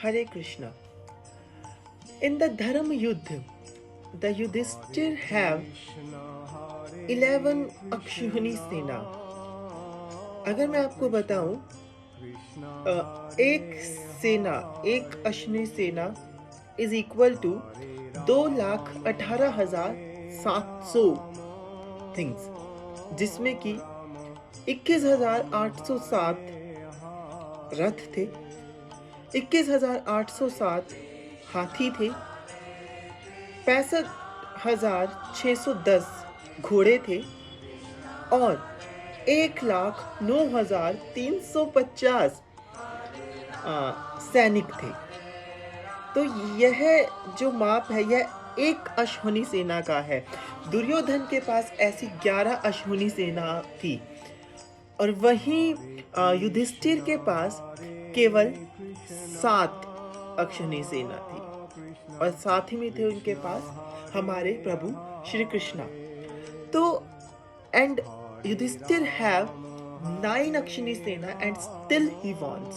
Hare Krishna. In the Dharma Yuddha, the Yudhishthir have 11 Akshauhini सेना. अगर मैं आपको बताऊं, एक सेना, एक अश्विनी सेना इज इक्वल टू 2,18,700 थिंग्स, जिसमें कि 21,807 रथ थे, 21,807 हाथी थे, 65,610 घोड़े थे और 1,09,350 सैनिक थे. तो यह जो माप है यह एक अश्विनी सेना का है. दुर्योधन के पास ऐसी 11 अश्विनी सेना थी और वहीं युधिष्ठिर के पास केवल 7 अश्विनी सेना थी और साथ ही में थे उनके पास हमारे प्रभु श्री कृष्णा. तो and Yudhishthir have 9 Akshini Sena and still he wants.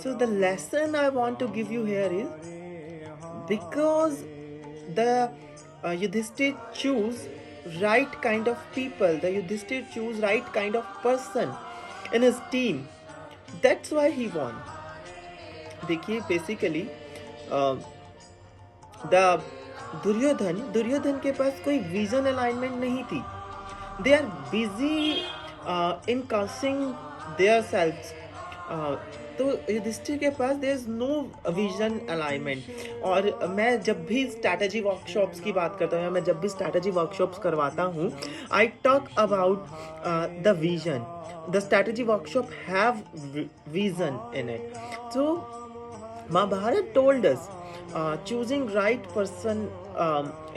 So the lesson I want to give you here is, because the Yudhishthir choose right kind of people, the Yudhishthir choose right kind of person in his team, that's why he won. देखिए basically the Duryodhan के पास कोई vision alignment नहीं थी. They are busy in casting their selves. तो युधिष्ठिर के पास there is no vision alignment. और मैं जब भी स्ट्रैटेजी वर्कशॉप्स की बात करता हूँ या मैं जब भी स्ट्रैटेजी वर्कशॉप्स करवाता हूँ, I talk about the vision. The strategy workshop have vision in it. So Mahabharata told us choosing right person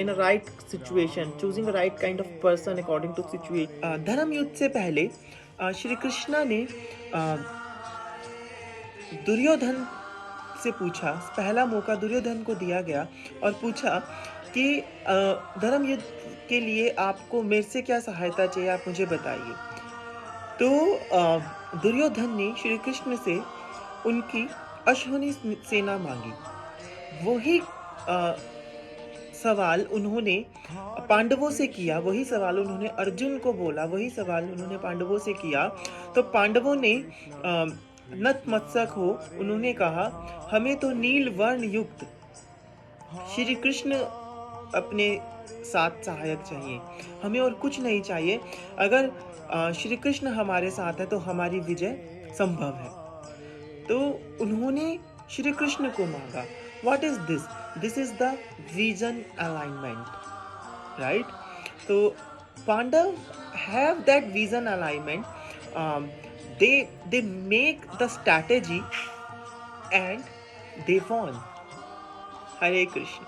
in a right situation, choosing a right kind of person according to situation. धर्म युद्ध से पहले श्री कृष्णा ने दुर्योधन से पूछा, पहला मौका दुर्योधन को दिया गया और पूछा कि धर्म युद्ध के लिए आपको मेरे से क्या सहायता चाहिए, आप मुझे बताइए. तो दुर्योधन ने श्री कृष्ण से उनकी अश्विनी सेना मांगी. वही सवाल उन्होंने पांडवों से किया, वही सवाल उन्होंने अर्जुन को बोला, वही सवाल उन्होंने पांडवों से किया. तो पांडवों ने नतमस्तक हो उन्होंने कहा, हमें तो नील वर्ण युक्त श्री कृष्ण अपने साथ सहायक चाहिए, हमें और कुछ नहीं चाहिए. अगर श्री कृष्ण हमारे साथ है तो हमारी विजय संभव है. तो उन्होंने श्री कृष्ण को मांगा. What is this? This is the vision alignment, right? तो Pandav have that vision alignment. they make the strategy and they won. Hare Krishna.